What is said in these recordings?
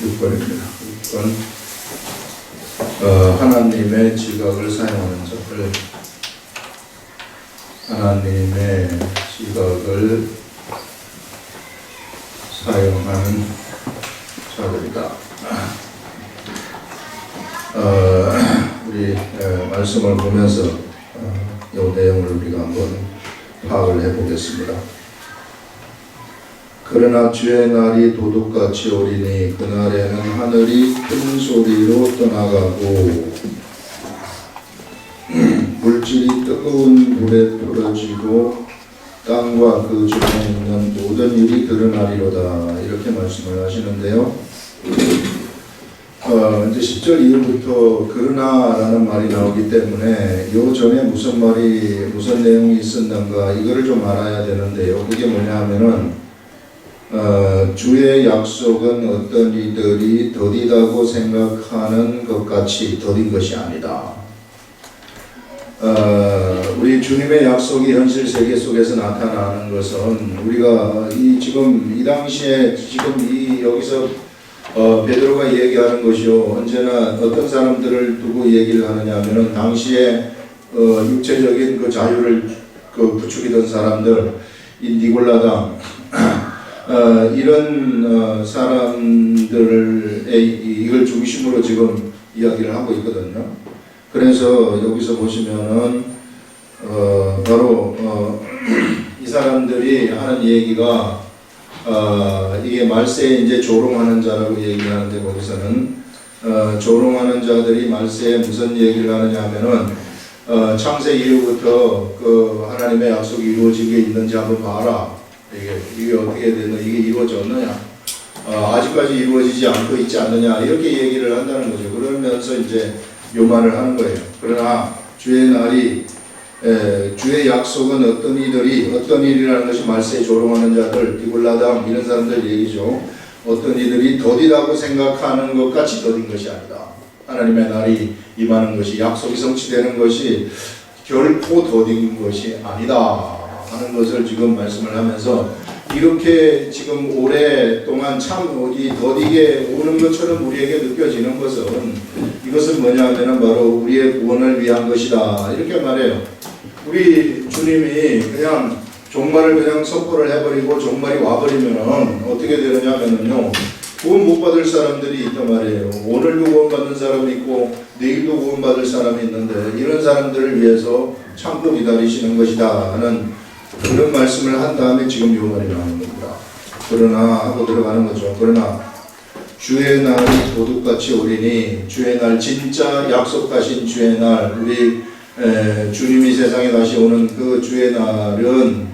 6번입니다. 6번. 하나님의 지각을 사용하는 자들. 하나님의 지각을 사용하는 자들이다. 우리 말씀을 보면서 이 내용을 우리가 한번 파악을 해보겠습니다. 그러나 주의 날이 도둑같이 오리니 그날에는 하늘이 큰 소리로 떠나가고 물질이 뜨거운 불에 풀어지고 땅과 그 중에 있는 모든 일이 드러나리로다. 이렇게 말씀을 하시는데요. 이제 10절 이후부터 그러나라는 말이 나오기 때문에 요 전에 무슨 내용이 있었는가 이거를 좀 알아야 되는데요. 그게 뭐냐 하면은 주의 약속은 어떤 이들이 더디다고 생각하는 것 같이 더딘 것이 아니다. 우리 주님의 약속이 현실 세계 속에서 나타나는 것은 우리가 지금 이 당시에 여기서 베드로가 얘기하는 것이요, 언제나 어떤 사람들을 두고 얘기를 하느냐 하면은 당시에 육체적인 그 자유를 부추기던 사람들, 이 니골라당 이런 사람들의 이걸 중심으로 지금 이야기를 하고 있거든요. 그래서 여기서 보시면은 바로 이 사람들이 하는 얘기가 이게 말세에 이제 조롱하는 자라고 얘기하는데, 거기서는 조롱하는 자들이 말세에 무슨 얘기를 하느냐 하면은 창세 이후부터 그 하나님의 약속이 이루어지게 있는지 한번 봐라. 이게 어떻게 됐나, 이게 이루어졌느냐, 아직까지 이루어지지 않고 있지 않느냐, 이렇게 얘기를 한다는 거죠. 그러면서 이제 요만을 하는 거예요. 그러나 주의 날이 주의 약속은 어떤 일이라는 것이 말세에 조롱하는 자들, 니골라당 이런 사람들 얘기죠. 어떤 이들이 더디다고 생각하는 것 같이 더딘 것이 아니다. 하나님의 날이 임하는 것이, 약속이 성취되는 것이 결코 더딘 것이 아니다 하는 것을 지금 말씀을 하면서, 이렇게 지금 오랫동안 참 더디게 오는 것처럼 우리에게 느껴지는 것은, 이것은 뭐냐 하면 바로 우리의 구원을 위한 것이다, 이렇게 말해요. 우리 주님이 그냥 종말을 그냥 선포를 해버리고 종말이 와버리면은 어떻게 되느냐 하면은요, 구원 못 받을 사람들이 있단 말이에요. 오늘도 구원 받는 사람이 있고 내일도 구원 받을 사람이 있는데, 이런 사람들을 위해서 참고 기다리시는 것이다 하는 그런 말씀을 한 다음에 지금 요 말이 나오는 겁니다. 그러나 하고 들어가는 거죠. 그러나 주의 날이 도둑같이 오리니, 주의 날, 진짜 약속하신 주의 날, 우리 주님이 세상에 다시 오는 그 주의 날은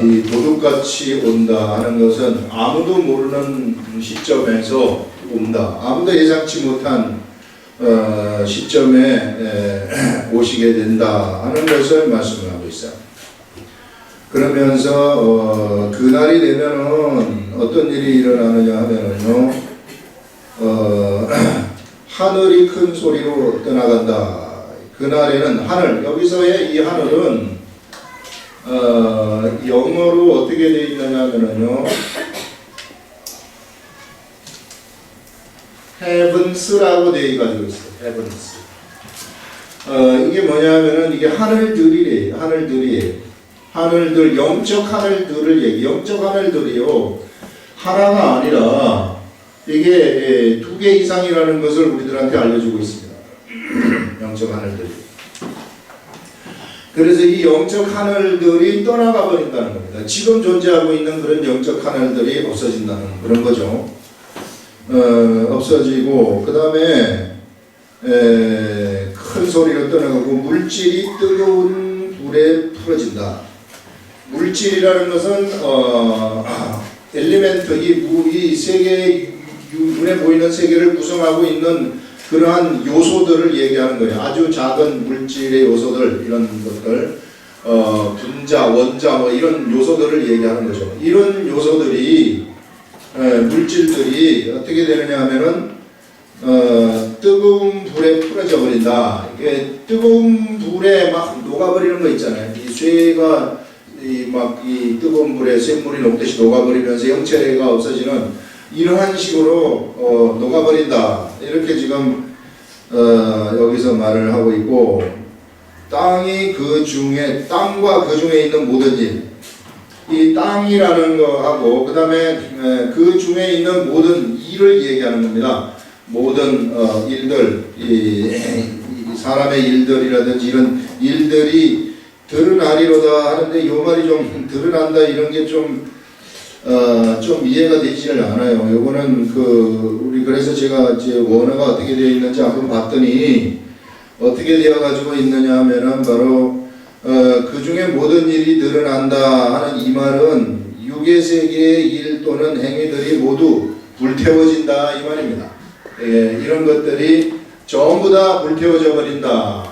이 도둑같이 온다 하는 것은 아무도 모르는 시점에서 온다. 아무도 예상치 못한 시점에 오시게 된다 하는 것을 말씀을 하고 있어요. 그러면서 그날이 되면은 어떤 일이 일어나느냐 하면은요, 하늘이 큰 소리로 떠나간다. 그날에는 하늘, 여기서의 이 하늘은 영어로 어떻게 되어 있느냐 하면요, heavens라고 되어 가지고 있어요. heavens. 이게 뭐냐면은 이게 하늘들이래요. 하늘들, 영적 하늘들을 영적 하늘들이요, 하나가 아니라 이게 2개 이상이라는 것을 우리들한테 알려주고 있습니다. 영적 하늘들이. 그래서 이 영적 하늘들이 떠나가 버린다는 겁니다. 지금 존재하고 있는 그런 영적 하늘들이 없어진다는 그런 거죠. 없어지고, 그 다음에 큰 소리로 떠나가고, 물질이 뜨거운 불에 풀어진다. 물질이라는 것은 엘리멘트, 이 세계, 눈에 보이는 세계를 구성하고 있는 그러한 요소들을 얘기하는 거예요. 아주 작은 물질의 요소들, 이런 것들, 분자, 원자, 이런 요소들을 얘기하는 거죠. 이런 요소들이, 물질들이 어떻게 되느냐 하면은 뜨거운 불에 풀어져 버린다. 이게 뜨거운 불에 막 녹아버리는 거 있잖아요. 이 쇠가 이 뜨거운 불에 샘물이 녹듯이 녹아버리면서 형체가 없어지는 이러한 식으로 녹아버린다. 이렇게 지금 여기서 말을 하고 있고, 땅이 그 중에, 땅과 그 중에 있는 모든 일, 이 땅이라는 거하고 그 다음에 그 중에 있는 모든 일을 얘기하는 겁니다. 모든 일들, 이 사람의 일들이라든지 이런 일들이 드러나리로다 하는데, 이 말이 좀 드러난다 이런 게 좀 이해가 되지를 않아요. 요거는 우리 그래서 제가 이제 원어가 어떻게 되어 있는지 한번 봤더니, 어떻게 되어 가지고 있느냐 하면은 바로 그 중에 모든 일이 드러난다 하는 이 말은 육의 세계의 일 또는 행위들이 모두 불태워진다 이 말입니다. 예, 이런 것들이 전부 다 불태워져 버린다.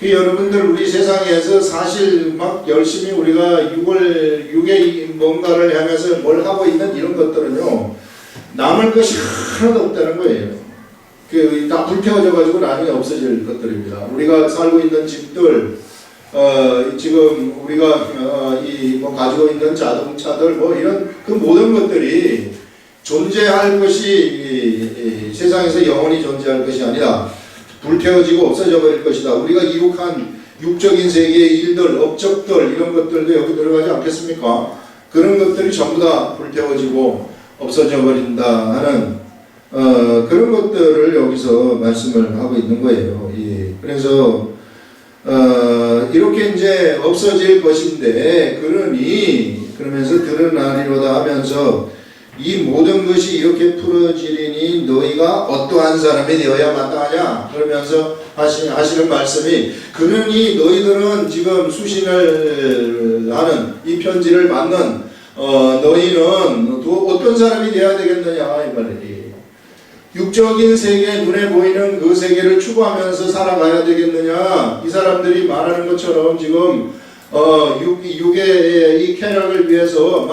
여러분들 우리 세상에서 사실 막 열심히 우리가 육의 뭔가를 향해서 뭘 하고 있는 이런 것들은요, 남을 것이 하나도 없다는 거예요. 다 불태워져 가지고 나중에 없어질 것들입니다. 우리가 살고 있는 집들, 지금 우리가 가지고 있는 자동차들 이런 그 모든 것들이 존재할 것이 세상에서 영원히 존재할 것이 아니라 불태워지고 없어져 버릴 것이다. 우리가 이룩한 육적인 세계의 일들, 업적들 이런 것들도 여기 들어가지 않겠습니까? 그런 것들이 전부 다 불태워지고 없어져 버린다 하는 그런 것들을 여기서 말씀을 하고 있는 거예요. 예. 그래서 이렇게 이제 없어질 것인데, 그러면서 드러나리로다 하면서 이 모든 것이 이렇게 풀어지리니 너희가 어떠한 사람이 되어야 마땅하냐 그러면서 하시는 말씀이, 그러니 너희들은 지금 수신을 하는 이 편지를 받는 너희는 또 어떤 사람이 되어야 되겠느냐 이 말이에요. 육적인 세계, 눈에 보이는 그 세계를 추구하면서 살아가야 되겠느냐. 이 사람들이 말하는 것처럼 지금 육의 이 쾌락을 위해서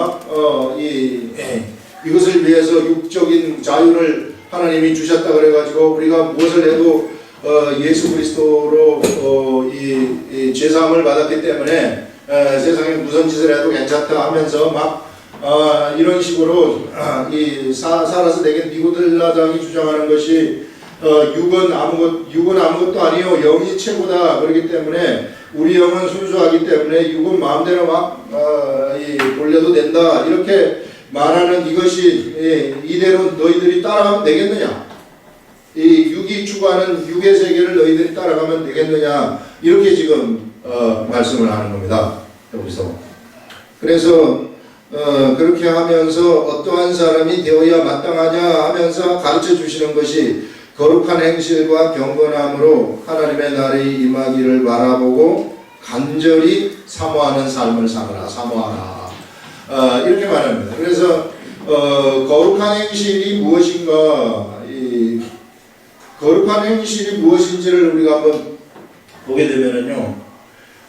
이것을 위해서 육적인 자유를 하나님이 주셨다 그래가지고 우리가 무엇을 해도 예수 그리스도로 이 죄사함을 받았기 때문에 세상에 무슨 짓을 해도 괜찮다 하면서 이런 식으로 살아서 되긴 니고델라장이 주장하는 것이 육은 아무것도 아니요 영이 최고다. 그렇기 때문에 우리 영은 순수하기 때문에 육은 마음대로 돌려도 된다. 이렇게 말하는 이것이 이대로 너희들이 따라가면 되겠느냐? 이 육이 추구하는 육의 세계를 너희들이 따라가면 되겠느냐? 이렇게 지금 말씀을 하는 겁니다. 여기서. 그래서 그렇게 하면서 어떠한 사람이 되어야 마땅하냐 하면서 가르쳐 주시는 것이 거룩한 행실과 경건함으로 하나님의 날이 임하기를 바라보고 간절히 사모하는 삶을 살아라. 사모하라. 이렇게 말합니다. 그래서 거룩한 행실이 무엇인가, 거룩한 행실이 무엇인지를 우리가 한번 보게 되면은요,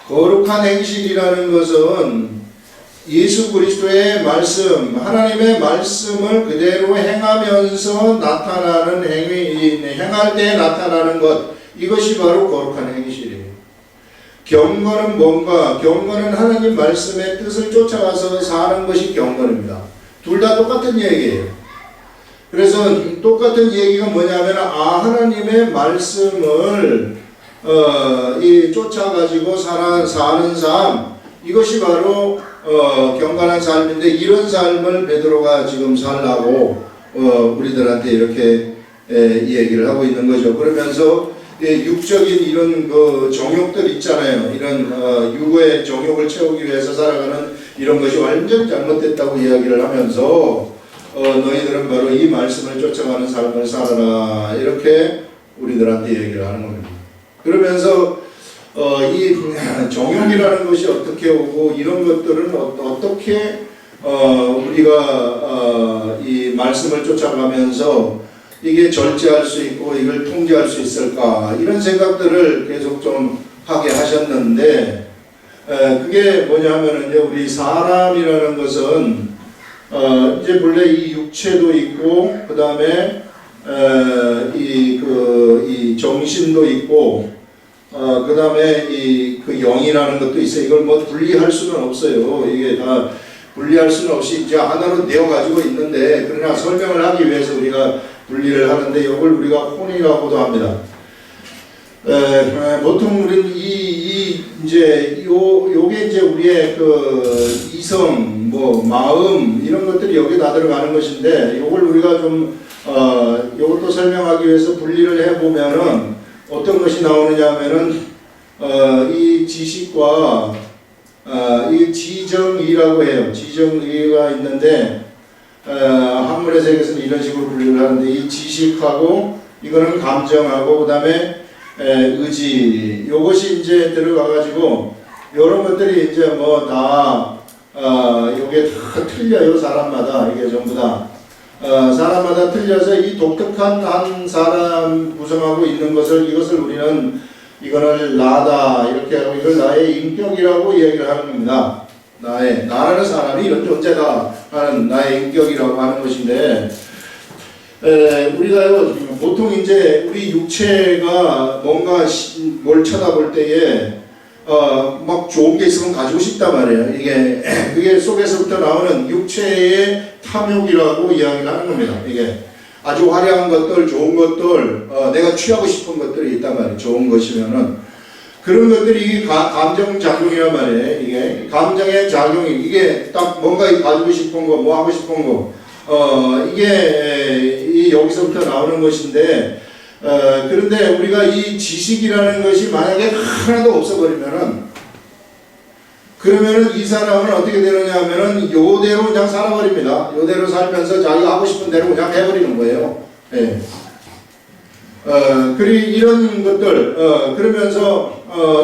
거룩한 행실이라는 것은 예수 그리스도의 말씀, 하나님의 말씀을 그대로 행하면서 나타나는 행할 때 나타나는 것, 이것이 바로 거룩한 행실이에요. 경건은 뭔가? 경건은 하나님 말씀의 뜻을 쫓아가서 사는 것이 경건입니다. 둘 다 똑같은 얘기예요. 그래서 똑같은 얘기가 뭐냐면, 하나님의 말씀을 쫓아가지고 사는 삶, 이것이 바로 경건한 삶인데, 이런 삶을 베드로가 지금 살라고 우리들한테 이렇게 얘기를 하고 있는 거죠. 그러면서 육적인 이런 그 정욕들 있잖아요. 이런 육의 정욕을 채우기 위해서 살아가는 이런 것이 완전 잘못됐다고 이야기를 하면서 너희들은 바로 이 말씀을 쫓아가는 삶을 살아라. 이렇게 우리들한테 얘기를 하는 겁니다. 그러면서 이 정욕이라는 것이 어떻게 오고 이런 것들은 어떻게 우리가 이 말씀을 쫓아가면서 이게 절제할 수 있고 이걸 통제할 수 있을까, 이런 생각들을 계속 좀 하게 하셨는데, 그게 뭐냐면은요, 우리 사람이라는 것은 이제 본래 이 육체도 있고 그 다음에 이 정신도 있고 그 다음에 그 영이라는 것도 있어요. 이걸 뭐 분리할 수는 없어요. 이게 다 분리할 수는 없이 이제 하나로 되어가지고 있는데, 그러나 설명을 하기 위해서 우리가 분리를 하는데, 이걸 우리가 혼이라고도 합니다. 보통 우리는 이제 요게 이제 우리의 그 이성, 뭐 마음 이런 것들이 여기 다 들어가는 것인데, 요걸 우리가 좀 요것도 설명하기 위해서 분리를 해보면은 어떤 것이 나오느냐 하면은 이 지식과 이 지정의라고 해요. 지정의가 있는데 학문의 세계에서는 이런 식으로 분류를 하는데, 이 지식하고 이거는 감정하고 그 다음에 의지, 요것이 이제 들어가가지고 이런 것들이 이제 뭐 다 요게 다 틀려요. 사람마다 이게 전부 다 사람마다 틀려서 이 독특한 한 사람 구성하고 있는 것을, 이것을 우리는 이거를 나다 이렇게 하고, 이걸 나의 인격이라고 이야기를 하는 겁니다. 나라는 사람이 이런 존재다 하는 나의 인격이라고 하는 것인데, 우리가요 보통 이제 우리 육체가 뭔가 뭘 쳐다볼 때에 막 좋은 게 있으면 가지고 싶단 말이에요. 이게 그게 속에서부터 나오는 육체의 탐욕이라고 이야기를 하는 겁니다. 이게 아주 화려한 것들, 좋은 것들, 내가 취하고 싶은 것들이 있단 말이에요. 좋은 것이면은 그런 것들이 감정 작용이란 말이에요. 이게 감정의 작용이, 이게 딱 뭔가 가지고 싶은 거, 뭐 하고 싶은 거, 이게 여기서부터 나오는 것인데, 그런데 우리가 이 지식이라는 것이 만약에 하나도 없어버리면은, 그러면은 이 사람은 어떻게 되느냐 하면은 요대로 그냥 살아버립니다. 요대로 살면서 자기가 하고 싶은 대로 그냥 해버리는 거예요. 예. 이런 것들, 그러면서,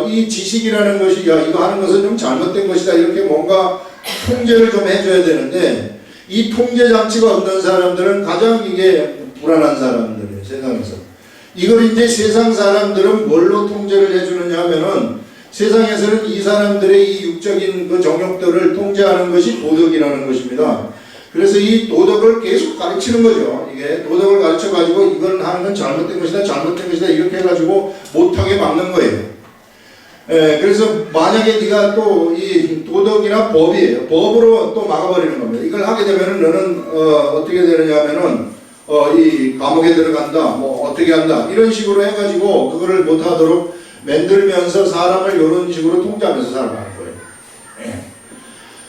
이 지식이라는 것이, 야, 이거 하는 것은 좀 잘못된 것이다. 이렇게 뭔가 통제를 좀 해줘야 되는데, 이 통제 장치가 없는 사람들은 가장 이게 불안한 사람들이에요, 세상에서. 이걸 이제 세상 사람들은 뭘로 통제를 해주느냐 하면은, 세상에서는 이 사람들의 이 육적인 그 정욕들을 통제하는 것이 도덕이라는 것입니다. 그래서 이 도덕을 계속 가르치는 거죠. 이게 도덕을 가르쳐가지고 이걸 하는 건 잘못된 것이다, 잘못된 것이다, 이렇게 해가지고 못하게 막는 거예요. 그래서 만약에 네가 또 이 도덕이나 법이에요. 법으로 또 막아버리는 겁니다. 이걸 하게 되면은 너는 어떻게 되느냐 하면은 이 감옥에 들어간다, 뭐 어떻게 한다, 이런 식으로 해가지고 그거를 못하도록 만들면서 사람을 이런 식으로 통제하면서 살아가는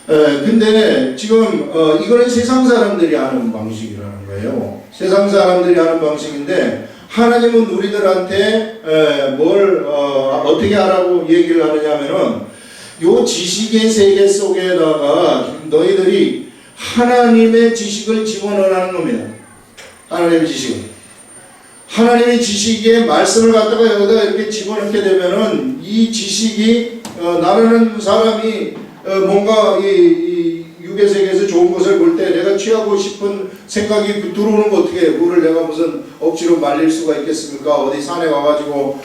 거예요. 근데 지금 이거는 세상 사람들이 하는 방식이라는 거예요. 세상 사람들이 하는 방식인데, 하나님은 우리들한테 뭘 어떻게 하라고 얘기를 하느냐면은, 요 지식의 세계 속에다가 너희들이 하나님의 지식을 집어넣으라는 겁니다. 하나님의 지식을. 하나님의 지식의 말씀을 갖다가 여기다 이렇게 집어넣게 되면은 이 지식이 나라는 사람이 뭔가 이 육의 세계에서 좋은 것을 볼 때 내가 취하고 싶은 생각이 들어오는 거 어떻게 해요? 그거를 내가 무슨 억지로 말릴 수가 있겠습니까? 어디 산에 가가지고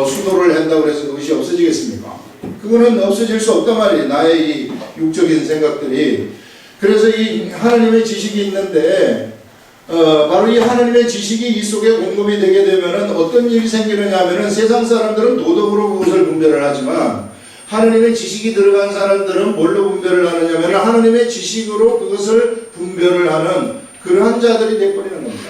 수도를 한다고 해서 그것이 없어지겠습니까? 그거는 없어질 수 없단 말이에요. 나의 이 육적인 생각들이. 그래서 이 하나님의 지식이 있는데, 바로 이 하나님의 지식이 이 속에 공급이 되게 되면은 어떤 일이 생기느냐 하면은, 세상 사람들은 도덕으로 그것을 분별을 하지만 하나님의 지식이 들어간 사람들은 뭘로 분별을 하느냐면 하나님의 지식으로 그것을 분별을 하는 그러한 자들이 되어버리는 겁니다.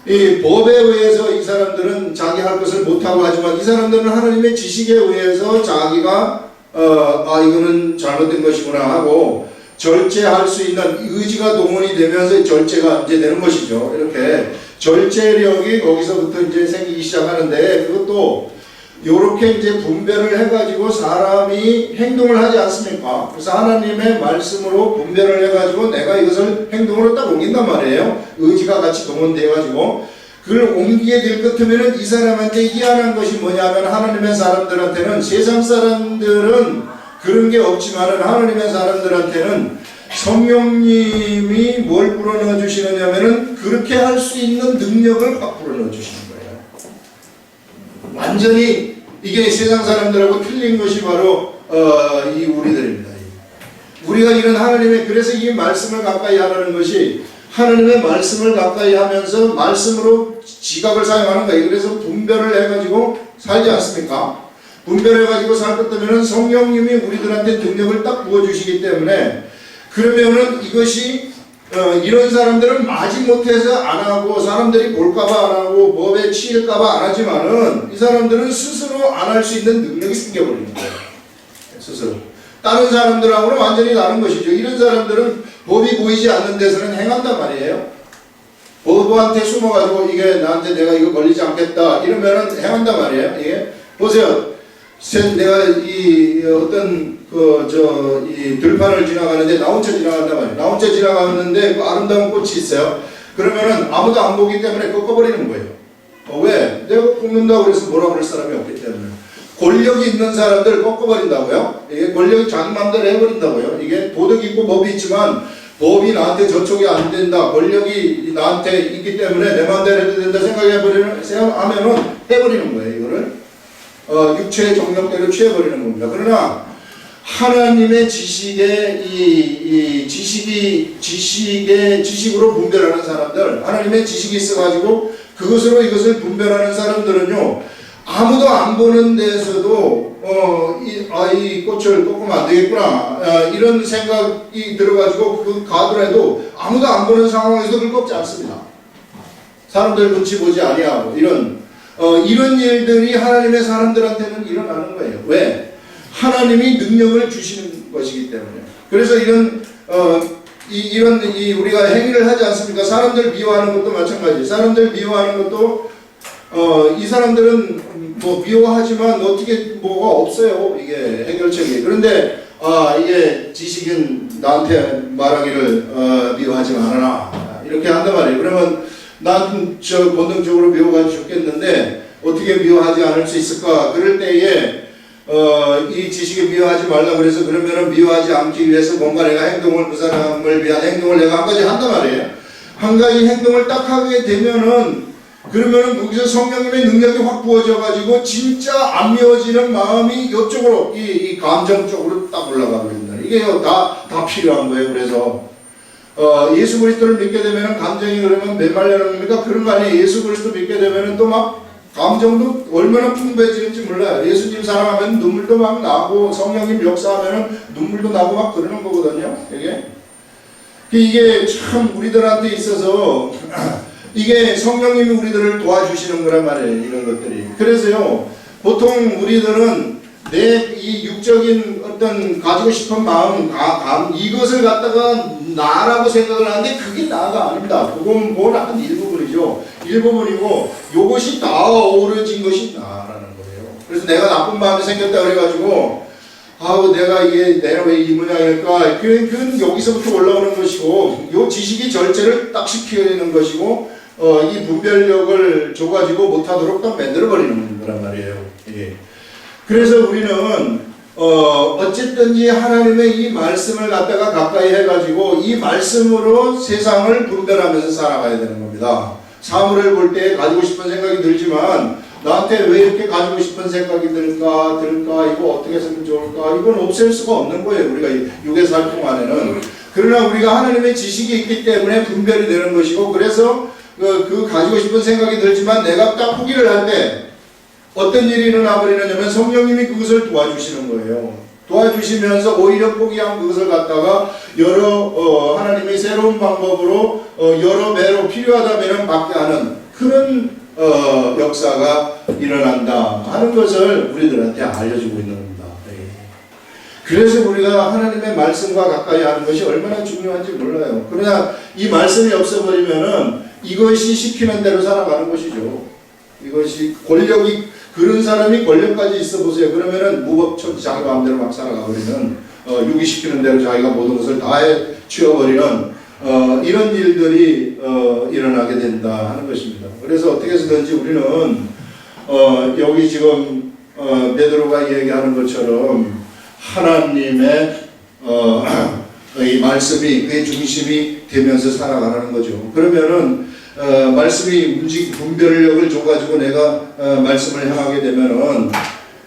이 법에 의해서 이 사람들은 자기 할 것을 못하고 하지만, 이 사람들은 하나님의 지식에 의해서 자기가 이거는 잘못된 것이구나 하고 절제할 수 있는 의지가 동원이 되면서 절제가 이제 되는 것이죠. 이렇게 절제력이 거기서부터 이제 생기기 시작하는데, 그것도 요렇게 이제 분별을 해가지고 사람이 행동을 하지 않습니까? 그래서 하나님의 말씀으로 분별을 해가지고 내가 이것을 행동으로 딱 옮긴단 말이에요. 의지가 같이 동원돼가지고 그걸 옮기게 될 것 같으면은 이 사람한테 희한한 것이 뭐냐면, 하나님의 사람들한테는, 세상 사람들은 그런 게 없지만은 하나님의 사람들한테는 성령님이 뭘 불어넣어 주시느냐면은 그렇게 할 수 있는 능력을 확 불어넣어 주시는 거예요. 완전히 이게 세상 사람들하고 틀린 것이 바로 이 우리들입니다. 우리가 이런 하나님의, 그래서 이 말씀을 가까이 하라는 것이, 하나님의 말씀을 가까이 하면서 말씀으로 지각을 사용하는 거예요. 그래서 분별을 해가지고 살지 않습니까? 분별해가지고 살 것 때문에 성령님이 우리들한테 능력을 딱 부어주시기 때문에 그러면은 이것이 이런 사람들은 마지못해서 안 하고 사람들이 볼까봐 안 하고 법에 치일까봐 안 하지만은 이 사람들은 스스로 안 할 수 있는 능력이 생겨버리는 거예요. 스스로. 다른 사람들하고는 완전히 다른 것이죠. 이런 사람들은 법이 보이지 않는 데서는 행한단 말이에요. 법한테 숨어가지고 이게 나한테 내가 이거 걸리지 않겠다 이러면은 행한단 말이에요. 이게 보세요. 내가 이 어떤 이 들판을 지나가는데 나 혼자 지나간단 말이에요. 나 혼자 지나가는데 그 아름다운 꽃이 있어요. 그러면은 아무도 안 보기 때문에 꺾어버리는 거예요. 왜? 내가 꺾는다고 그래서 뭐라 그럴 사람이 없기 때문에. 권력이 있는 사람들 꺾어버린다고요? 이게 권력이 자기 마음대로 해버린다고요? 이게 도덕이 있고 법이 있지만 법이 나한테 저촉이 안 된다. 권력이 나한테 있기 때문에 내 마음대로 해도 된다 생각하면은 해버리는 거예요. 이거를 육체의 정력대로 취해버리는 겁니다. 그러나 하나님의 지식의 지식으로 분별하는 사람들, 하나님의 지식이 있어가지고 그것으로 이것을 분별하는 사람들은요. 아무도 안 보는 데에서도 이 꽃을 꺾으면 안 되겠구나 이런 생각이 들어가지고 그 가더라도 아무도 안 보는 상황에서 그걸 꺾지 않습니다. 사람들 눈치 보지 아니하고 이런 일들이 하나님의 사람들한테는 일어나는 거예요. 왜? 하나님이 능력을 주시는 것이기 때문에. 그래서 우리가 행위를 하지 않습니까? 사람들 미워하는 것도 마찬가지. 사람들 미워하는 것도 이 사람들은 뭐 미워하지만 어떻게 뭐가 없어요. 이게 해결책이. 그런데 이게 지식인 나한테 말하기를 미워하지 말아라 이렇게 한단 말이에요. 그러면 난 본능적으로 미워하기 좋겠는데 어떻게 미워하지 않을 수 있을까? 그럴 때에 이 지식에 미워하지 말라 그래서 그러면은 미워하지 않기 위해서 뭔가 내가 행동을 그 사람을 위한 행동을 내가 한 가지 한단 말이에요. 한 가지 행동을 딱 하게 되면은 그러면은 거기서 성령님의 능력이 확 부어져 가지고 진짜 안 미워지는 마음이 이쪽으로 이 감정 쪽으로 딱 올라가 버린다. 이게 다 필요한 거예요. 그래서 예수 그리스도를 믿게 되면은 감정이 그러면 메말라는 겁니까? 그런 거 아니에요. 예수 그리스도 믿게 되면은 또 막 감정도 얼마나 풍부해지는지 몰라요. 예수님 사랑하면 눈물도 막 나고 성령님 역사하면 눈물도 나고 막 그러는 거거든요. 이게 참 우리들한테 있어서 이게 성령님이 우리들을 도와주시는 거란 말이에요. 이런 것들이. 그래서요 보통 우리들은 내 이 육적인 어떤 가지고 싶은 마음, 이것을 갖다가 나라고 생각을 하는데 그게 나가 아닙니다. 그건 뭐 한 일부분이죠. 일부분이고 이것이 다 어우러진 것이 나라는 거예요. 그래서 내가 나쁜 마음이 생겼다 그래가지고 내가 왜 이 모양일까? 그건 여기서부터 올라오는 것이고 이 지식이 절제를 딱 시키는 것이고 이 분별력을 줘가지고 못하도록 딱 만들어버리는 거란 말이에요. 예. 그래서 우리는 어쨌든지 하나님의 이 말씀을 갖다가 가까이 해가지고 이 말씀으로 세상을 분별하면서 살아가야 되는 겁니다. 사물을 볼 때 가지고 싶은 생각이 들지만 나한테 왜 이렇게 가지고 싶은 생각이 들까 이거 어떻게 했으면 좋을까 이건 없앨 수가 없는 거예요. 우리가 육의 살통 안에는. 그러나 우리가 하나님의 지식이 있기 때문에 분별이 되는 것이고 그래서 그 가지고 싶은 생각이 들지만 내가 딱 포기를 할 때 어떤 일이 일어나 버리느냐면 성령님이 그것을 도와주시는 거예요. 도와주시면서 오히려 포기한 그것을 갖다가 여러 하나님의 새로운 방법으로 여러 배로 필요하다면 받게 하는 그런 역사가 일어난다 하는 것을 우리들한테 알려주고 있는 겁니다. 그래서 우리가 하나님의 말씀과 가까이 하는 것이 얼마나 중요한지 몰라요. 그러나 이 말씀이 없어버리면은 이것이 시키는 대로 살아가는 것이죠. 이것이 권력이 그런 사람이 권력까지 있어 보세요. 그러면은 무법천지 자기 마음대로 막 살아가버리는 육이 시키는 대로 자기가 모든 것을 다 취어버리는 이런 일들이 일어나게 된다 하는 것입니다. 그래서 어떻게 해서든지 우리는 여기 지금 베드로가 얘기하는 것처럼 하나님의 이 말씀이 그의 중심이 되면서 살아가는 거죠. 그러면은 말씀이 분별력을 줘가지고 내가 말씀을 향하게 되면은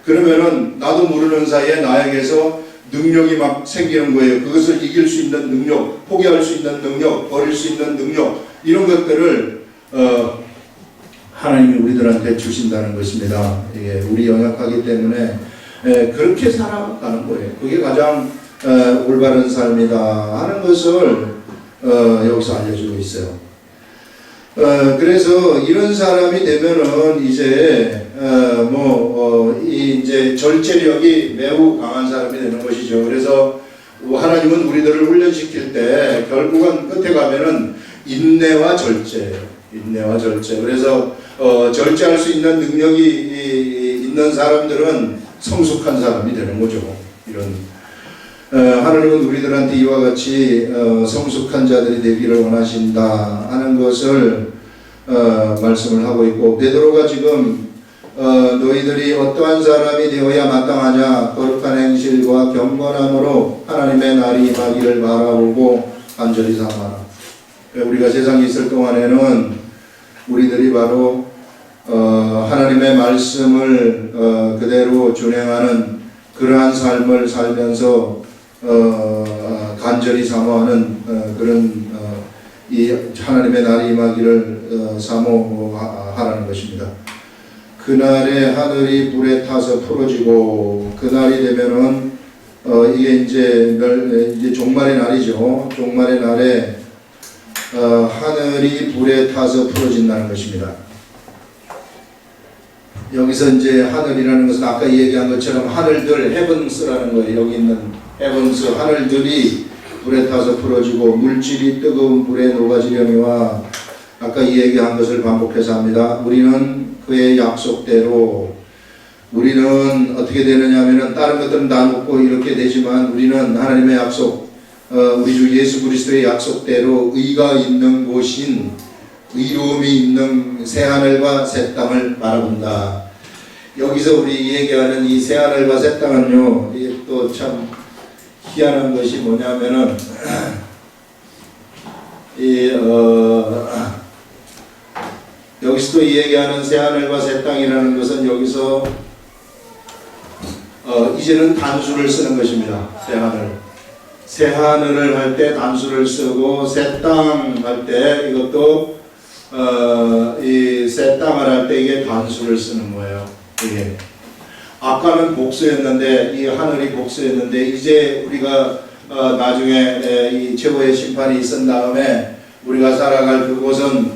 그러면은 나도 모르는 사이에 나에게서 능력이 막 생기는 거예요. 그것을 이길 수 있는 능력, 포기할 수 있는 능력, 버릴 수 있는 능력, 이런 것들을 하나님이 우리들한테 주신다는 것입니다. 이게 우리 연약하기 때문에 그렇게 살아가는 거예요. 그게 가장 올바른 삶이다 하는 것을 여기서 알려주고 있어요. 그래서 이런 사람이 되면은 이제 이제 절제력이 매우 강한 사람이 되는 것이죠. 그래서 하나님은 우리들을 훈련시킬 때 결국은 끝에 가면은 인내와 절제. 그래서 절제할 수 있는 능력이 있는 사람들은 성숙한 사람이 되는 거죠. 하나님은 우리들한테 이와 같이 성숙한 자들이 되기를 원하신다 하는 것을 말씀을 하고 있고, 베드로가 지금 너희들이 어떠한 사람이 되어야 마땅하냐, 거룩한 행실과 경건함으로 하나님의 날이 임하기를 바라보고 간절히 삼아라. 우리가 세상에 있을 동안에는 우리들이 바로 하나님의 말씀을 그대로 준행하는 그러한 삶을 살면서 간절히 사모하는 그런 이 하나님의 날이 임하기를 사모하라는 것입니다. 그날에 하늘이 불에 타서 풀어지고, 그날이 되면은 이게 이제 종말의 날이죠. 종말의 날에 하늘이 불에 타서 풀어진다는 것입니다. 여기서 이제 하늘이라는 것은 아까 얘기한 것처럼 하늘들, 헤븐스라는 거예요. 여기 있는 헤븐스, 하늘들이 불에 타서 풀어지고 물질이 뜨거운 불에 녹아지려니와, 아까 이 얘기한 것을 반복해서 합니다. 우리는 그의 약속대로, 우리는 어떻게 되느냐 하면은 다른 것들은 다 놓고 이렇게 되지만 우리는 하나님의 약속, 우리 주 예수 그리스도의 약속대로 의가 있는 곳인, 의로움이 있는 새하늘과 새 땅을 바라본다. 여기서 우리 얘기하는 이 새하늘과 새 땅은요, 이게 또 참 희한한 것이 뭐냐면은 여기서 또 얘기하는 새하늘과 새 땅이라는 것은 여기서 이제는 단수를 쓰는 것입니다. 새하늘을 할 때 단수를 쓰고, 새 땅 할 때 이것도 이 새 땅을 할 때 이게 단수를 쓰는 거예요. 이게 아까는 복수였는데, 이 하늘이 복수였는데, 이제 우리가 나중에 이 최고의 심판이 있은 다음에 우리가 살아갈 그곳은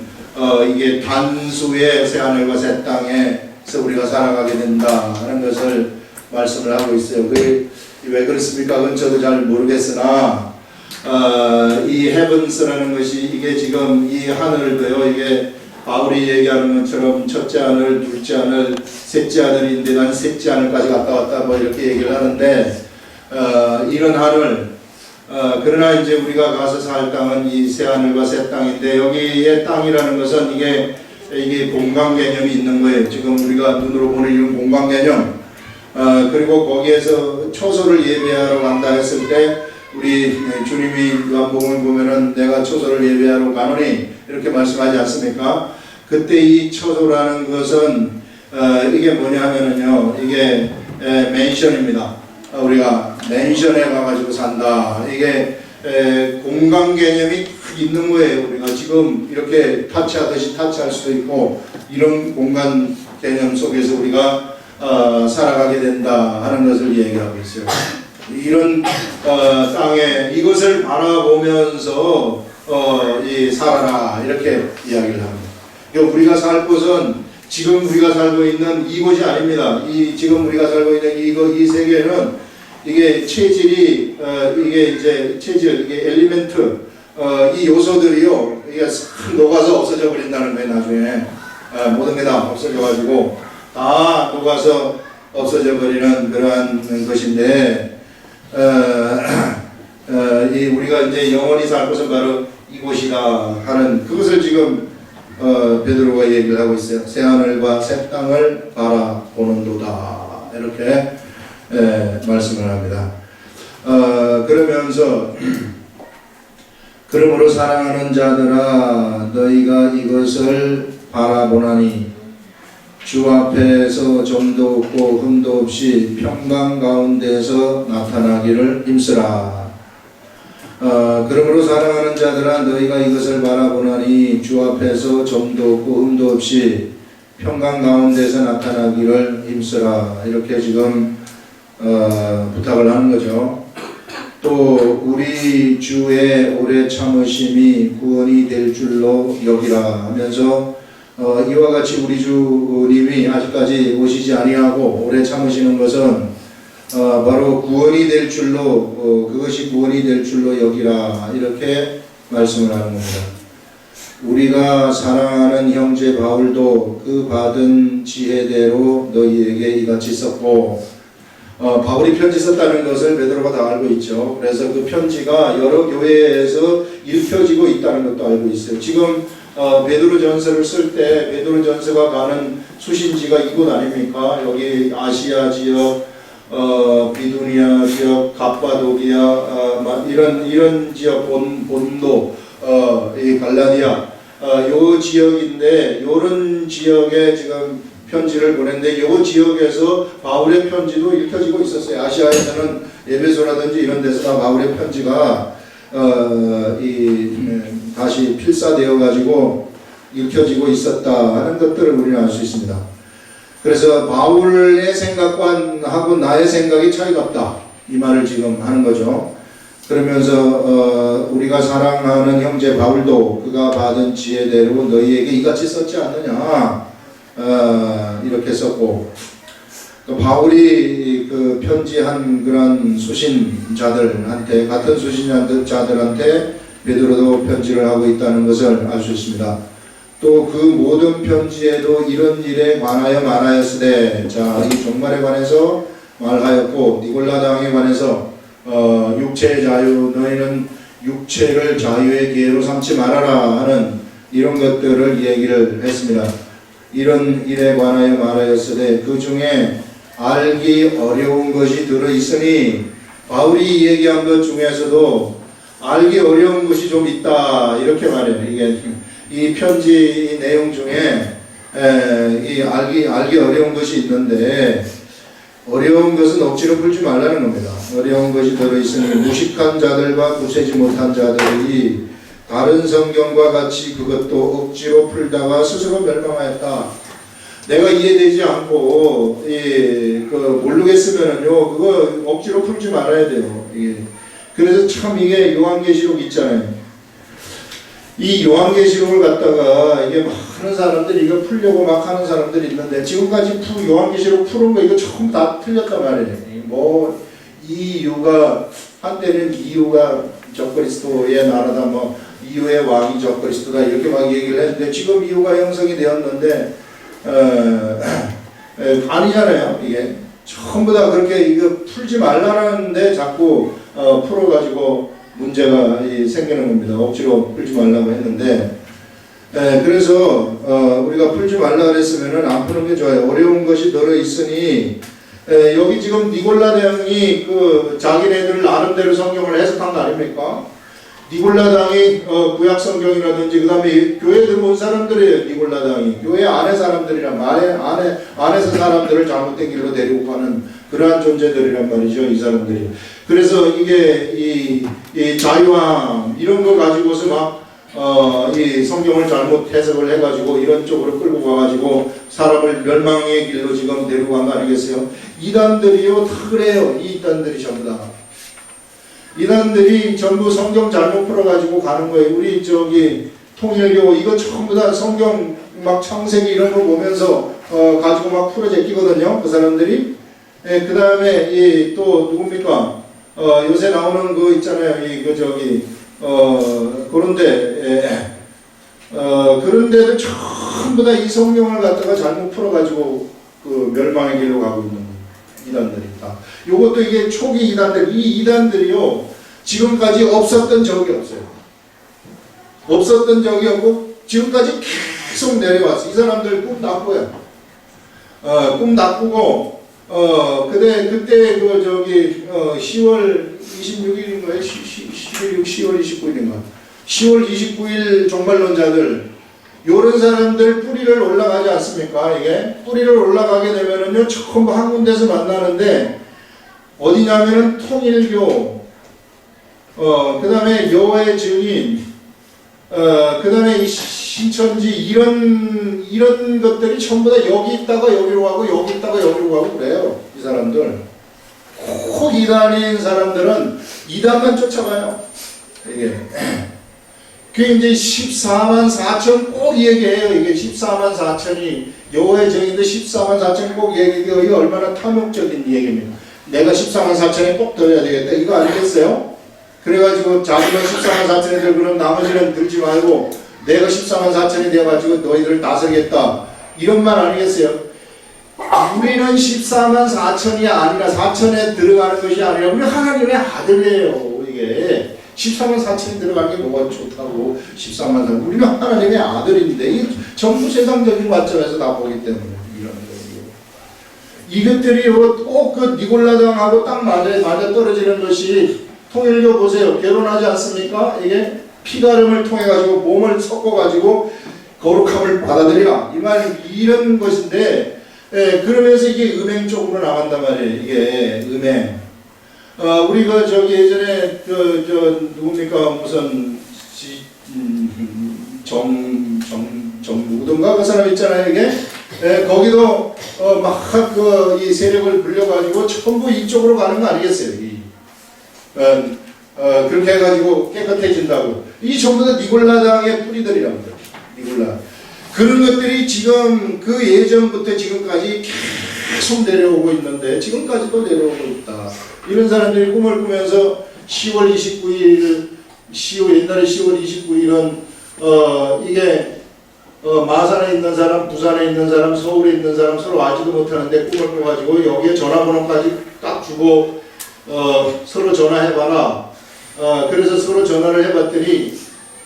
이게 단수의 새 하늘과 새 땅에서 우리가 살아가게 된다 하는 것을 말씀을 하고 있어요. 그게 왜 그렇습니까? 그건 저도 잘 모르겠으나 이 헤븐스라는 것이 이게 지금 이 하늘도요, 이게 바울이 얘기하는 것처럼 첫째 하늘, 둘째 하늘, 셋째 하늘인데 난 셋째 하늘까지 갔다 왔다 뭐 이렇게 얘기를 하는데, 이런 하늘, 그러나 이제 우리가 가서 살 땅은 이 새 하늘과 새 땅인데, 여기의 땅이라는 것은 이게 공간 개념이 있는 거예요. 지금 우리가 눈으로 보는 이런 공간 개념. 그리고 거기에서 초소를 예배하러 간다 했을 때, 우리 주님이 요한복음을 보면은 내가 초소를 예배하러 가노니 이렇게 말씀하지 않습니까? 그때 이 초소라는 것은 이게 뭐냐면은요, 이게 맨션입니다. 우리가 맨션에 가가지고 산다. 이게 공간 개념이 있는 거예요. 우리가 지금 이렇게 타치하듯이 타치할 수도 있고, 이런 공간 개념 속에서 우리가 살아가게 된다 하는 것을 얘기하고 있어요. 이런 땅에 이것을 바라보면서 살아라 이렇게 이야기를 합니다. 우리가 살 곳은 지금 우리가 살고 있는 이곳이 아닙니다. 지금 우리가 살고 있는 이 세계는 이게 체질이 이게 이제 체질, 이게 엘리멘트, 이 요소들이요, 이게 싹 녹아서 없어져 버린다는 거예요. 나중에 모든 게 다 없어져 가지고 다 녹아서 없어져 버리는 그러한 것인데, 우리가 이제 영원히 살 곳은 바로 이곳이다 하는 그것을 지금 베드로가 얘기를 하고 있어요. 새 하늘과 새 땅을 바라보는도다 이렇게 말씀을 합니다. 그러면서 그러므로 사랑하는 자들아, 너희가 이것을 바라보나니 주 앞에서 점도 없고 흠도 없이 평강 가운데서 나타나기를 힘쓰라. 그러므로 사랑하는 자들아 너희가 이것을 바라보나니 주 앞에서 점도 없고 흠도 없이 평강 가운데서 나타나기를 힘쓰라. 이렇게 지금 부탁을 하는 거죠. 또 우리 주의 오래 참으심이 구원이 될 줄로 여기라 하면서 이와 같이 우리 주님이 아직까지 오시지 아니하고 오래 참으시는 것은 바로 구원이 될 줄로 그것이 구원이 될 줄로 여기라 이렇게 말씀을 하는 겁니다. 우리가 사랑하는 형제 바울도 그 받은 지혜대로 너희에게 이같이 썼고 바울이 편지 썼다는 것을 베드로가 다 알고 있죠. 그래서 그 편지가 여러 교회에서 읽혀지고 있다는 것도 알고 있어요. 지금 베드로전서를 쓸 때 베드로전서가 가는 수신지가 이곳 아닙니까? 여기 아시아 지역, 비두니아 지역, 갑바도기아 이런 지역 본도, 이 갈라디아 요 지역인데 요런 지역에 지금 편지를 보냈는데 요 지역에서 바울의 편지도 읽혀지고 있었어요. 아시아에서는 에베소라든지 이런 데서 다 바울의 편지가 다시 필사되어 가지고 읽혀지고 있었다 하는 것들을 우리는 알 수 있습니다. 그래서 바울의 생각과 하고 나의 생각이 차이가 없다 이 말을 지금 하는 거죠. 그러면서 우리가 사랑하는 형제 바울도 그가 받은 지혜대로 너희에게 이같이 썼지 않느냐 이렇게 썼고, 바울이 그 편지한 그런 수신자들한테 같은 수신자들한테 베드로도 편지를 하고 있다는 것을 알 수 있습니다. 또 그 모든 편지에도 이런 일에 관하여 말하였으되, 자, 이 종말에 관해서 말하였고 니골라 당에 관해서 육체의 자유, 너희는 육체를 자유의 기회로 삼지 말아라 하는 이런 것들을 얘기를 했습니다. 이런 일에 관하여 말하였으되 그 중에 알기 어려운 것이 들어있으니, 바울이 얘기한 것 중에서도 알기 어려운 것이 좀 있다 이렇게 말해요. 이게 이 편지 내용 중에 이 알기 어려운 것이 있는데, 어려운 것은 억지로 풀지 말라는 겁니다. 어려운 것이 들어있으니 무식한 자들과 구세지 못한 자들이 다른 성경과 같이 그것도 억지로 풀다가 스스로 멸망하였다. 내가 이해되지 않고 모르겠으면은요 그거 억지로 풀지 말아야 돼요. 그래서 참 이게 요한계시록 있잖아요. 이 요한계시록을 갖다가 이게 많은 사람들이 이거 풀려고 막 하는 사람들이 있는데, 지금까지 요한계시록 푸는 거 이거 전부 다 틀렸단 말이에요. 뭐 이유가 한때는 이유가 적그리스도의 나라다, 뭐 이유의 왕이 적그리스도다 이렇게 막 얘기를 했는데, 지금 이유가 형성이 되었는데 아니잖아요. 이게 전부 다 그렇게 이거 풀지 말라는데 자꾸 풀어가지고 문제가 생기는 겁니다. 억지로 풀지 말라고 했는데, 그래서 우리가 풀지 말라 그랬으면은 안 푸는 게 좋아요. 어려운 것이 들어 있으니, 여기 지금 니골라 당이 그 자기네들 나름대로 성경을 해석한 거 아닙니까? 니골라 당이 구약 성경이라든지 그 다음에 교회 들어온 사람들이에요. 니골라 당이 교회 안에 사람들이란 안에서 사람들을 잘못된 길로 데리고 가는 그러한 존재들이란 말이죠. 이 사람들이. 그래서 이게 이 자유함 이런 거 가지고서 막 이 성경을 잘못 해석을 해가지고 이런 쪽으로 끌고 가가지고 사람을 멸망의 길로 지금 데리고 간 거 아니겠어요? 이단들이요 다 그래요. 이 이단들이 전부 다. 이단들이 전부 성경 잘못 풀어가지고 가는 거예요. 우리 통일교 이거 전부 다 성경 막 창세기 이런 거 보면서 가지고 막 풀어 제끼거든요. 그 사람들이. 그 다음에 또 누굽니까? 요새 나오는 거 있잖아요. 그런데도 전부 다 이 성경을 갖다가 잘못 풀어가지고 그 멸망의 길로 가고 있는 이단들이 다. 요것도 이게 초기 이단들, 이 이단들이요 지금까지 없었던 적이 없어요. 없었던 적이 없고 지금까지 계속 내려왔어. 이 사람들 꿈 나쁘요. 꿈 나쁘고 그때 10월 26일인가요? 10월 29일인가? 10월 29일 종말론자들 요런 사람들 뿌리를 올라가지 않습니까? 이게 뿌리를 올라가게 되면은요, 처음 한 군데서 만나는데 어디냐면은 통일교, 그 다음에 여호와의 증인, 그 다음에 이 신천지 이런 것들이 전부 다 여기 있다가 여기로 가고 여기 있다가 여기로 가고 그래요. 이 사람들. 꼭 이단인 사람들은 이단만 쫓아가요. 이게. 그게 이제 14만 4천 꼭 얘기해요. 이게 14만 4천이 여호와의 증인도 14만 4천이 꼭 얘기해요. 이게 얼마나 탐욕적인 얘기입니다. 내가 14만 4천에 꼭 들어야 되겠다. 이거 아니겠어요? 그래가지고 자기만 14만 4천이 들 그럼 나머지는 들지 말고 내가 14만 4천이 되어가지고 너희들을 다스리겠다. 이런 말 아니겠어요? 우리는 14만 4천이 아니라 4천에 들어가는 것이 아니라 우리 하나님의 아들이에요. 이게 14만 4천이 들어가는 게 뭐가 좋다고 14만 4천 우리는 하나님의 아들인데 이 전부 세상적인 관점에서 다 보기 때문에 이런 거예요. 이것들이 꼭 그 니골라당하고 딱 맞아 떨어지는 것이 통일교 보세요. 결혼하지 않습니까? 이게 피가름을 통해 가지고 몸을 섞어 가지고 거룩함을 받아들이라 이 말 이런 것인데 그러면서 이게 음행 쪽으로 나간단 말이에요. 이게 음행. 우리가 저기 예전에 누굽니까 무슨 누구든가 그 사람 있잖아요. 이게 거기도 막 이 세력을 불려가지고 전부 이쪽으로 가는 거 아니겠어요? 그렇게 해가지고 깨끗해진다고. 이 전부 다 니골라당의 뿌리들이랍니다. 니골라. 그런 것들이 지금 그 예전부터 지금까지 계속 내려오고 있는데 지금까지도 내려오고 있다. 이런 사람들이 꿈을 꾸면서 10월 29일 옛날에 10월 29일은 이게 마산에 있는 사람, 부산에 있는 사람, 서울에 있는 사람 서로 알지도 못하는데 꿈을 꿔가지고 여기에 전화번호까지 딱 주고 서로 전화해봐라. 그래서 서로 전화를 해봤더니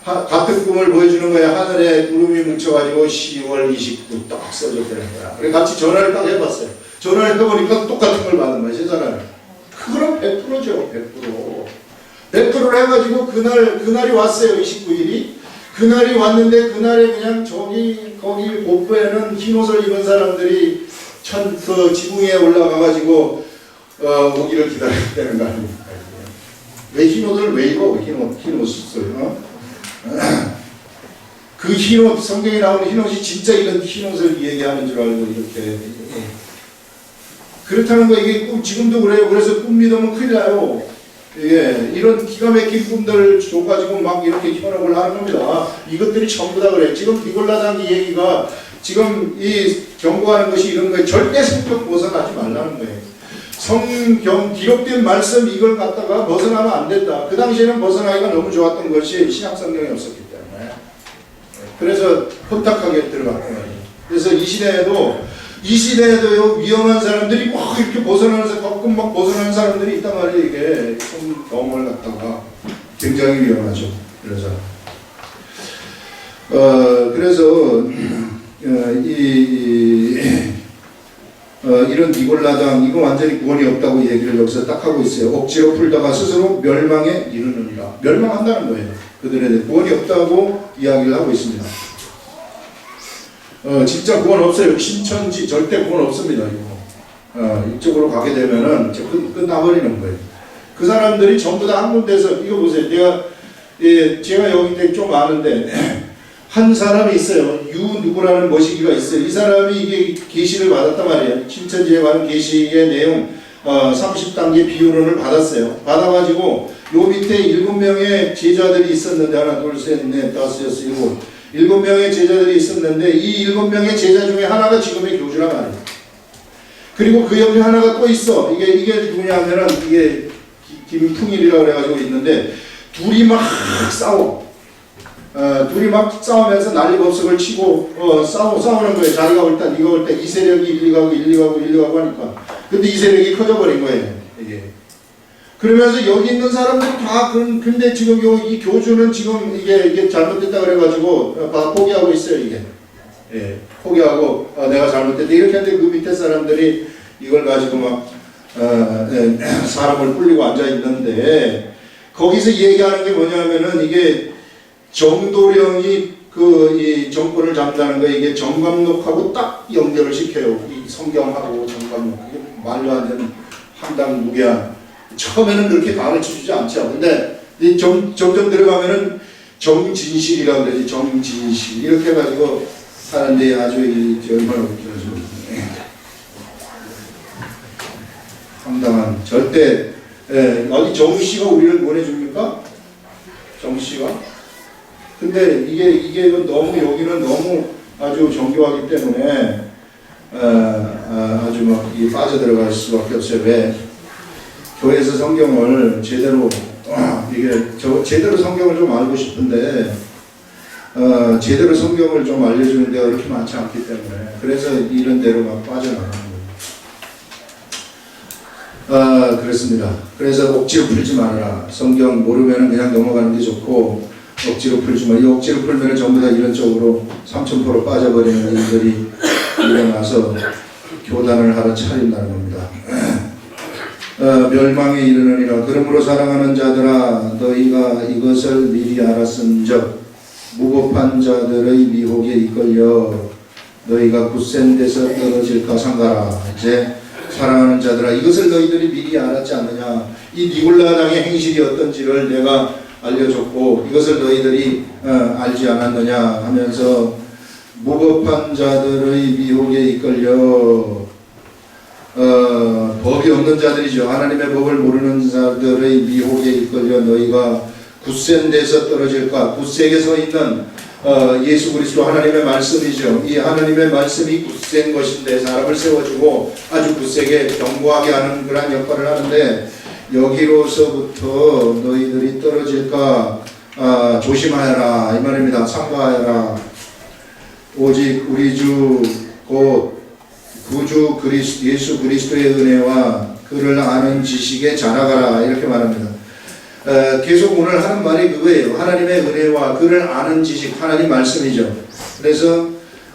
같은 꿈을 보여주는 거야. 하늘에 구름이 뭉쳐가지고 10월 29 딱 써졌다는 거야. 그래 같이 전화를 딱 해봤어요. 전화를 해보니까 똑같은 걸 받는 거야. 세 사람을. 그거는 100%죠. 100%를 해가지고 그날이 왔어요. 29일이. 그날이 왔는데 그날에 그냥 거기 복부에는 흰 옷을 입은 사람들이 그 지붕 위에 올라가가지고 오기를 기다렸다는 거 아닙니까? 왜 흰 옷을 왜 입어? 흰 옷을 그 흰 옷, 성경에 나오는 흰 옷이 진짜 이런 흰 옷을 얘기하는 줄 알고 이렇게 그렇다는 거 이게 지금도 그래요. 그래서 꿈 믿으면 큰일 나요. 예, 이런 기가 막힌 꿈들 줘가지고 막 이렇게 현혹을 하는 겁니다. 이것들이 전부 다 그래요. 지금 니골라당 얘기가 지금 이 경고하는 것이 이런 거예요. 절대 성격 벗어나지 말라는 거예요. 성경 기록된 말씀 이걸 갖다가 벗어나면 안 된다. 그 당시에는 벗어나기가 너무 좋았던 것이 신약 성경이 없었기 때문에 그래서 혼탁하게 들어갔던 거예요. 그래서 이 시대에도 위험한 사람들이 막 이렇게 벗어나면서 가끔 막 벗어나는 사람들이 있단 말이에요. 이게 좀 경험을 갖다가 굉장히 위험하죠. 그래서 이런 니골라당 이거 완전히 구원이 없다고 얘기를 여기서 딱 하고 있어요. 억지로 풀다가 스스로 멸망에 이르느니라. 멸망한다는 거예요. 그들에 대해 구원이 없다고 이야기를 하고 있습니다. 진짜 구원 없어요. 신천지 절대 구원 없습니다. 이거. 이쪽으로 가게 되면은 끝나버리는 거예요. 그 사람들이 전부 다 한 군데서 이거 보세요. 제가 여기 좀 아는데 한 사람이 있어요. 누구라는 머시기가 있어요. 이 사람이 이게 계시를 받았단 말이에요. 신천지에 관한 계시의 내용 30단계 비유론을 받았어요. 받아가지고 요 밑에 7명의 제자들이 있었는데 하나 둘셋넷 다섯 여섯 일곱 명의 제자들이 있었는데 이 7명의 제자 중에 하나가 지금의 교주란 말이에요. 그리고 그 옆에 하나가 또 있어. 이게 누구냐면은 이게 김풍일이라고 그래가지고 있는데 둘이 막 싸워. 둘이 막 싸우면서 난리법석을 치고 싸우는 거예요. 자기가 올 때 네가 올 때 이 세력이 일리 가고 하니까. 근데 이 세력이 커져버린 거예요. 이게. 그러면서 여기 있는 사람들이 다 근데 지금 이 교주는 지금 이게 잘못됐다 그래가지고 포기하고 있어요. 이게. 예, 포기하고 내가 잘못됐다 이렇게 하는데 그 밑에 사람들이 이걸 가지고 막 사람을 뿔리고 앉아 있는데 거기서 얘기하는 게 뭐냐면은 이게 정도령이 이 정권을 잡는다는 거 이게 정감록하고 딱 연결을 시켜요. 이 성경하고 정감록. 이게 말도 안 되는 황당무계한. 처음에는 그렇게 가르쳐주지 않죠. 근데 점점 들어가면은 정진실이라고 그러지. 정진실. 이렇게 해가지고 하는데 아주 얼마나 웃겨가지고. 황당한. 절대, 어디 정씨가 우리를 보내줍니까? 정씨가? 근데 이게 너무 여기는 너무 아주 정교하기 때문에 아주 막 빠져들어갈 수밖에 없어요. 왜? 교회에서 성경을 제대로 제대로 성경을 좀 알고 싶은데 제대로 성경을 좀 알려주는 데가 그렇게 많지 않기 때문에 그래서 이런 데로 막 빠져나가는 거예요. 그렇습니다. 그래서 억지로 풀지 말아라. 성경 모르면 그냥 넘어가는 게 좋고 억지로 풀지 마. 이 억지로 풀면 전부 다 이런 쪽으로 3000% 빠져버리는 일들이 일어나서 교단을 하나 차린다는 겁니다. 멸망에 이르느니라. 그러므로 사랑하는 자들아 너희가 이것을 미리 알았은즉 무법한 자들의 미혹에 이끌려 너희가 굳센 데서 떨어질까 삼가라. 이제 사랑하는 자들아 이것을 너희들이 미리 알았지 않느냐. 이 니골라당의 행실이 어떤지를 내가 알려줬고 이것을 너희들이 알지 않았느냐 하면서 무법한 자들의 미혹에 이끌려 법이 없는 자들이죠. 하나님의 법을 모르는 자들의 미혹에 이끌려 너희가 굳센 데서 떨어질까. 굳세게 서 있는 예수 그리스도 하나님의 말씀이죠. 이 하나님의 말씀이 굳센 것인데 사람을 세워주고 아주 굳세게 견고하게 하는 그런 역할을 하는데 여기로서부터 너희들이 떨어질까 조심하여라 이 말입니다. 삼가하여라. 오직 우리 주 곧 구주 예수 그리스도의 은혜와 그를 아는 지식에 자라가라 이렇게 말합니다. 계속 오늘 하는 말이 그거예요. 하나님의 은혜와 그를 아는 지식, 하나님 말씀이죠. 그래서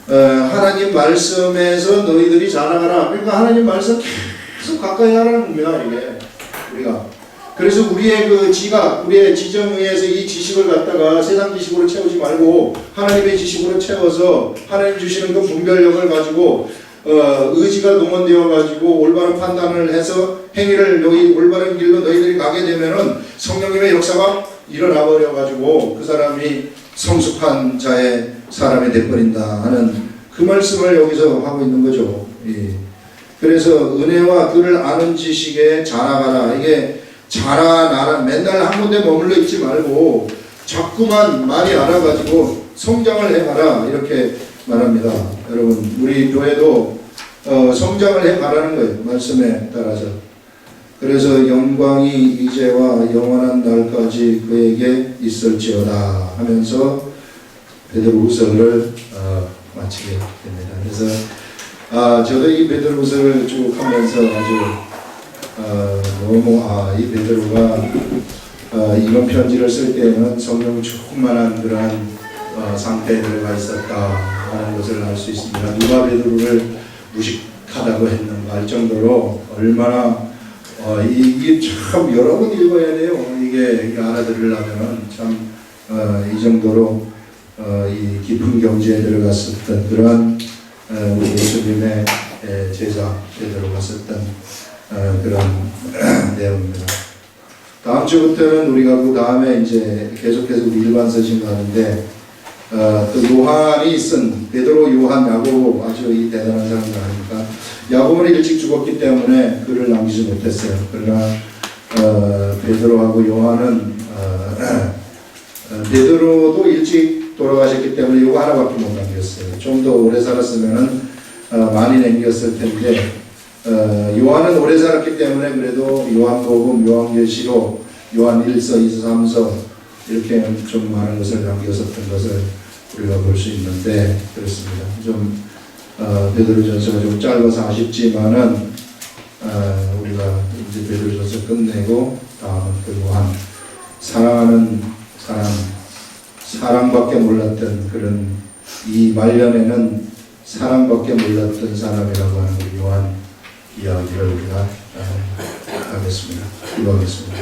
하나님 말씀에서 너희들이 자라가라. 그러니까 하나님 말씀 계속 가까이 하라는 겁니다. 이게 우리가. 그래서 우리의 그 지각, 우리의 지정에 의해서 이 지식을 갖다가 세상 지식으로 채우지 말고 하나님의 지식으로 채워서 하나님 주시는 그 분별력을 가지고 의지가 동원되어 가지고 올바른 판단을 해서 행위를 여기 올바른 길로 너희들이 가게 되면은 성령님의 역사가 일어나 버려 가지고 그 사람이 성숙한 자의 사람이 돼버린다 하는 그 말씀을 여기서 하고 있는 거죠. 예. 그래서 은혜와 그를 아는 지식에 자라가라. 이게 자라나라. 맨날 한 군데 머물러 있지 말고 자꾸만 많이 알아가지고 성장을 해가라 이렇게 말합니다. 여러분 우리 교회도 성장을 해가라는 거예요. 말씀에 따라서. 그래서 영광이 이제와 영원한 날까지 그에게 있을지어다 하면서 베드로후서를 마치게 됩니다. 그래서 저도 이 베드로후서를 쭉 하면서 아주 너무 이 베드로가 이런 편지를 쓸 때는 성령 충만한 그러한 상태에 들어가 있었다 하는 것을 알 수 있습니다. 누가 베드로를 무식하다고 했는가 할 정도로 얼마나 이게 참 여러 번 읽어야 돼요. 이게 알아들으려면 참 이 정도로 이 깊은 경지에 들어갔었던 그러한 우리 예수님의 제자 베드로가 썼던 그런 내용입니다. 다음 주부터는 우리가 그 다음에 이제 계속해서 우리 일반 서신 가는데 또 요한이 쓴 베드로, 요한, 야고보 아주 이 대단한 사람들 아닙니까? 야고보는 일찍 죽었기 때문에 글을 남기지 못했어요. 그러나 베드로하고 요한은 베드로도 일찍 돌아가셨기 때문에 요거 하나밖에 못 남겼어요. 좀 더 오래 살았으면은 많이 남겼을 텐데 요한은 오래 살았기 때문에 그래도 요한복음, 요한계시록, 요한 1서, 2서, 3서 이렇게 좀 많은 것을 남겼었던 것을 우리가 볼 수 있는데 그렇습니다. 좀 베드로전서가 좀 짧아서 아쉽지만은 우리가 이제 베드로전서 끝내고 다음은 그 요한 사랑하는 사랑밖에 몰랐던 그런 이 말년에는 사랑밖에 몰랐던 사람이라고 하는 우리 요한 이야기를 우리가 하겠습니다. 기도하겠습니다.